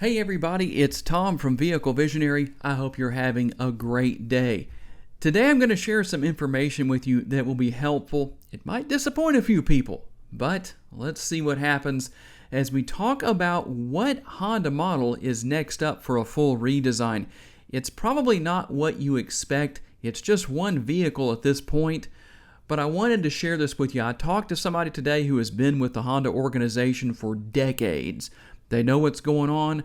Hey everybody, it's Tom from Vehicle Visionary. I hope you're having a great day. Today I'm going to share some information with you that will be helpful. It might disappoint a few people, but let's see what happens as we talk about what Honda model is next up for a full redesign. It's probably not what you expect. It's just one vehicle at this point, but I wanted to share this with you. I talked to somebody today who has been with the Honda organization for decades. They know what's going on.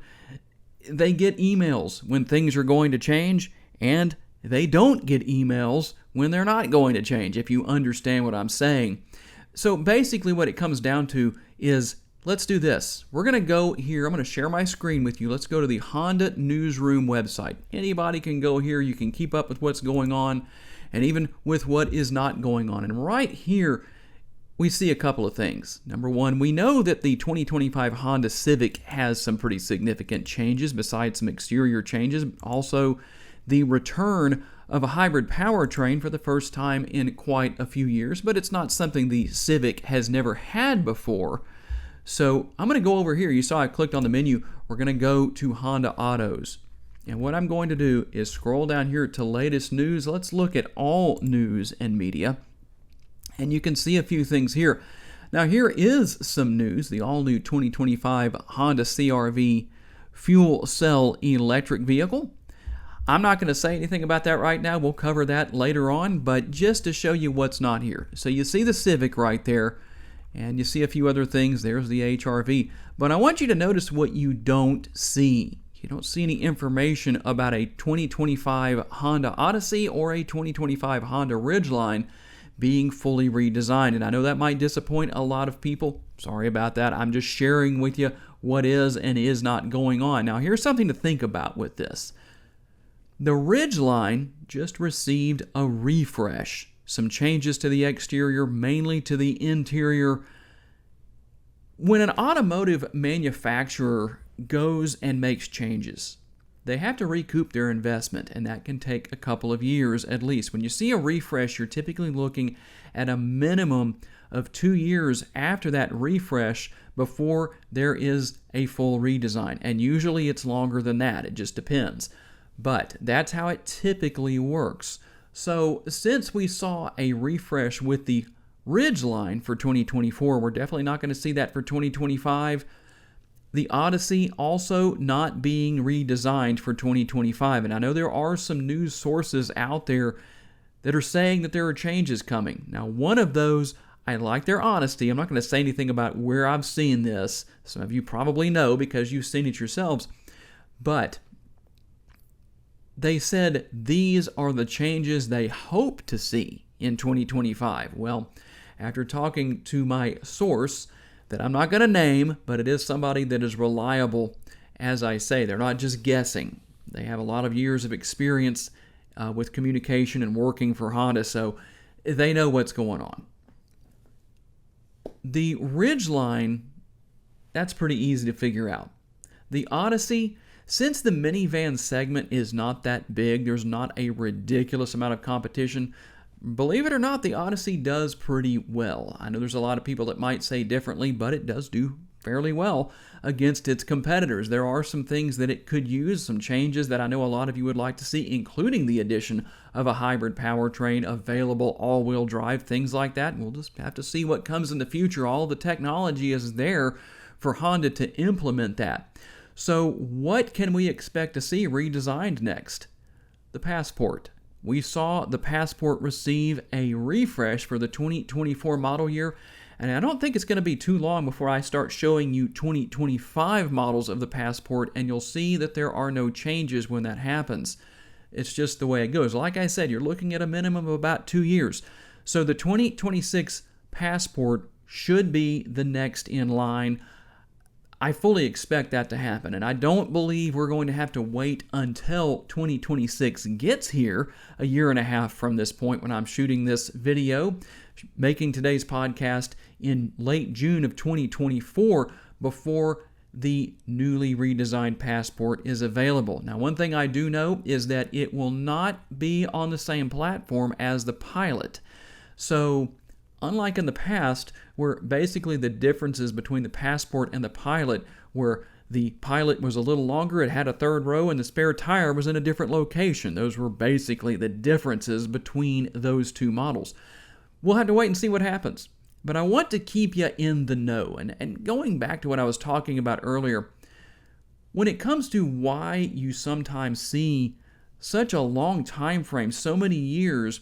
They get emails when things are going to change, and they don't get emails when they're not going to change, if you understand what I'm saying. So basically what it comes down to is, let's do this. We're going to go here. I'm going to share my screen with you. Let's go to the Honda Newsroom website. Anybody can go here. You can keep up with what's going on and even with what is not going on. And right here, we see a couple of things. Number one, we know that the 2025 Honda Civic has some pretty significant changes besides some exterior changes. Also, the return of a hybrid powertrain for the first time in quite a few years, but it's not something the Civic has never had before. So I'm going to go over here. You saw I clicked on the menu. We're going to go to Honda Autos. And what I'm going to do is scroll down here to latest news. Let's look at all news and media. And you can see a few things here. Now here is some news. The all-new 2025 Honda CR-V fuel cell electric vehicle. I'm not going to say anything about that right now. We'll cover that later on, but just to show you what's not here. So you see the Civic right there, and you see a few other things. There's the HR-V. But I want you to notice what you don't see. You don't see any information about a 2025 Honda Odyssey or a 2025 Honda Ridgeline being fully redesigned. And I know that might disappoint a lot of people. Sorry about that. I'm just sharing with you what is and is not going on. Now, here's something to think about with this. The Ridgeline just received a refresh. Some changes to the exterior, mainly to the interior. When an automotive manufacturer goes and makes changes, they have to recoup their investment, and that can take a couple of years at least. When you see a refresh, you're typically looking at a minimum of 2 years after that refresh before there is a full redesign. And usually it's longer than that. It just depends. But that's how it typically works. So since we saw a refresh with the Ridgeline for 2024, we're definitely not going to see that for 2025. The Odyssey also not being redesigned for 2025. And I know there are some news sources out there that are saying that there are changes coming. Now, one of those, I like their honesty. I'm not going to say anything about where I've seen this. Some of you probably know because you've seen it yourselves. But they said these are the changes they hope to see in 2025. Well, after talking to my source, that I'm not going to name, but it is somebody that is reliable. As I say, they're not just guessing. They have a lot of years of experience with communication and working for Honda, so they know what's going on. The Ridgeline, that's pretty easy to figure out. The Odyssey, since the minivan segment is not that big, there's not a ridiculous amount of competition. Believe it or not, the Odyssey does pretty well. I know there's a lot of people that might say differently, but it does do fairly well against its competitors. There are some things that it could use, some changes that I know a lot of you would like to see, including the addition of a hybrid powertrain, available all-wheel drive, things like that. We'll just have to see what comes in the future. All the technology is there for Honda to implement that. So what can we expect to see redesigned next? The Passport. We saw the Passport receive a refresh for the 2024 model year, and I don't think it's going to be too long before I start showing you 2025 models of the Passport, and you'll see that there are no changes when that happens. It's just the way it goes. Like I said, you're looking at a minimum of about 2 years. So the 2026 Passport should be the next in line. I fully expect that to happen, and I don't believe we're going to have to wait until 2026 gets here, a year and a half from this point when I'm shooting this video, making today's podcast in late June of 2024 before the newly redesigned Passport is available. Now, one thing I do know is that it will not be on the same platform as the Pilot. So unlike in the past, where basically the differences between the Passport and the Pilot were the pilot was a little longer, it had a third row, and the spare tire was in a different location. Those were basically the differences between those two models. We'll have to wait and see what happens. But I want to keep you in the know. And going back to what I was talking about earlier, when it comes to why you sometimes see such a long time frame, so many years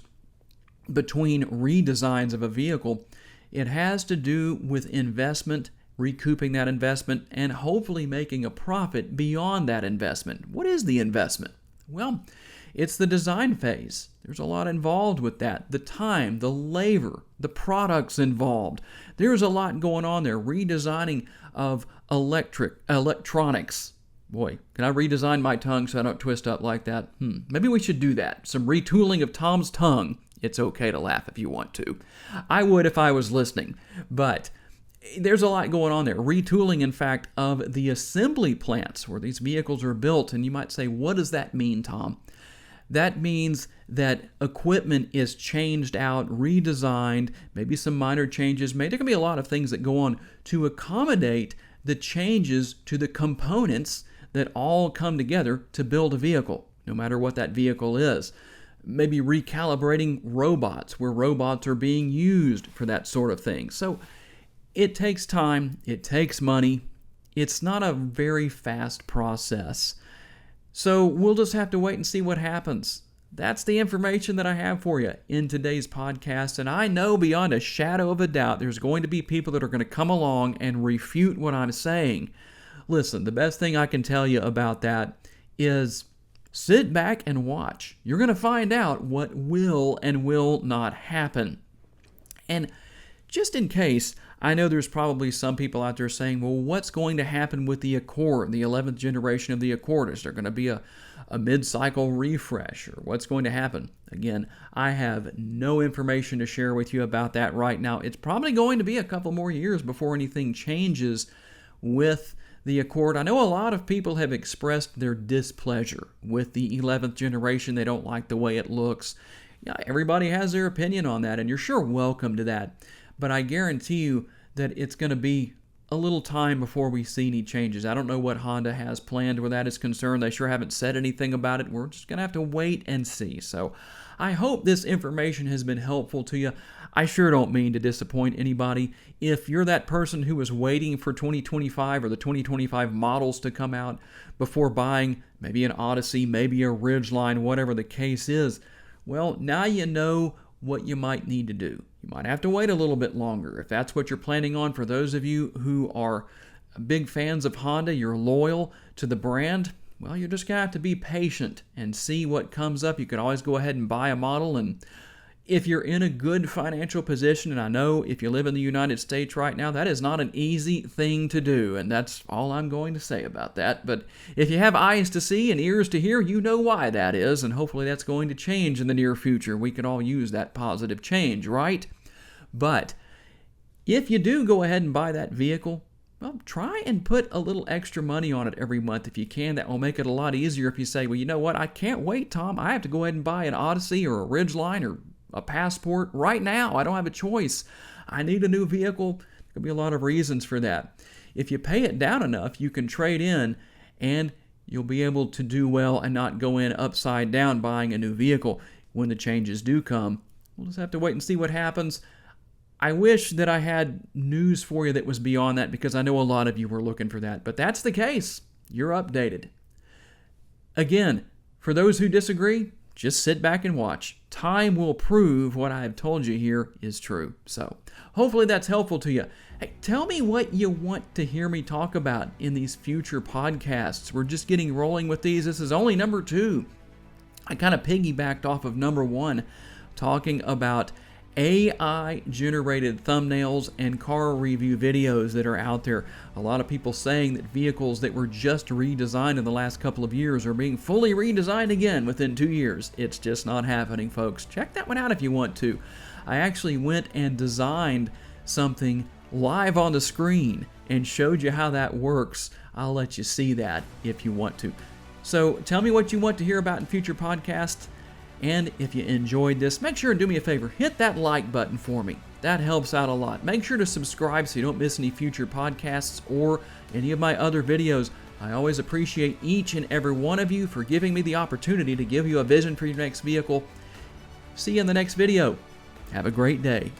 between redesigns of a vehicle, it has to do with investment, recouping that investment, and hopefully making a profit beyond that investment. What is the investment? Well, it's the design phase. There's a lot involved with that. The time, the labor, the products involved. There's a lot going on there. Redesigning of electronics. Boy, can I redesign my tongue so I don't twist up like that? Maybe we should do that. Some retooling of Tom's tongue. It's okay to laugh if you want to. I would if I was listening. But there's a lot going on there. Retooling, in fact, of the assembly plants where these vehicles are built. And you might say, what does that mean, Tom? That means that equipment is changed out, redesigned, maybe some minor changes. Maybe there can be a lot of things that go on to accommodate the changes to the components that all come together to build a vehicle, no matter what that vehicle is. Maybe recalibrating robots, where robots are being used for that sort of thing. So it takes time, it takes money. It's not a very fast process. So we'll just have to wait and see what happens. That's the information that I have for you in today's podcast. And I know beyond a shadow of a doubt there's going to be people that are going to come along and refute what I'm saying. Listen, the best thing I can tell you about that is sit back and watch. You're going to find out what will and will not happen. And just in case, I know there's probably some people out there saying, well, what's going to happen with the Accord, the 11th generation of the Accord? Is there going to be a mid-cycle refresh, or what's going to happen? Again, I have no information to share with you about that right now. It's probably going to be a couple more years before anything changes with the Accord. I know a lot of people have expressed their displeasure with the 11th generation. They don't like the way it looks. Yeah, everybody has their opinion on that, and you're sure welcome to that. But I guarantee you that it's going to be a little time before we see any changes. I don't know what Honda has planned where that is concerned. They sure haven't said anything about it. We're just going to have to wait and see. So I hope this information has been helpful to you. I sure don't mean to disappoint anybody. If you're that person who is waiting for 2025 or the 2025 models to come out before buying maybe an Odyssey, maybe a Ridgeline, whatever the case is, well, now you know what you might need to do. You might have to wait a little bit longer if that's what you're planning on. For those of you who are big fans of Honda, you're loyal to the brand, well, you're just going to have to be patient and see what comes up. You can always go ahead and buy a model, and if you're in a good financial position, and I know if you live in the United States right now, that is not an easy thing to do, and that's all I'm going to say about that. But if you have eyes to see and ears to hear, you know why that is, and hopefully that's going to change in the near future. We could all use that positive change, right? But if you do go ahead and buy that vehicle, well, try and put a little extra money on it every month if you can. That will make it a lot easier if you say, well, you know what, I can't wait, Tom. I have to go ahead and buy an Odyssey or a Ridgeline or a Passport right now. I don't have a choice. I need a new vehicle. There could be a lot of reasons for that. If you pay it down enough, you can trade in and you'll be able to do well and not go in upside down buying a new vehicle when the changes do come. We'll just have to wait and see what happens. I wish that I had news for you that was beyond that, because I know a lot of you were looking for that. But that's the case. You're updated. Again, for those who disagree, just sit back and watch. Time will prove what I have told you here is true. So hopefully that's helpful to you. Hey, tell me what you want to hear me talk about in these future podcasts. We're just getting rolling with these. This is only number 2. I kind of piggybacked off of number 1, talking about AI-generated thumbnails and car review videos that are out there. A lot of people saying that vehicles that were just redesigned in the last couple of years are being fully redesigned again within 2 years. It's just not happening, folks. Check that one out if you want to. I actually went and designed something live on the screen and showed you how that works. I'll let you see that if you want to. So tell me what you want to hear about in future podcasts. And if you enjoyed this, make sure and do me a favor, hit that like button for me. That helps out a lot. Make sure to subscribe so you don't miss any future podcasts or any of my other videos. I always appreciate each and every one of you for giving me the opportunity to give you a vision for your next vehicle. See you in the next video. Have a great day.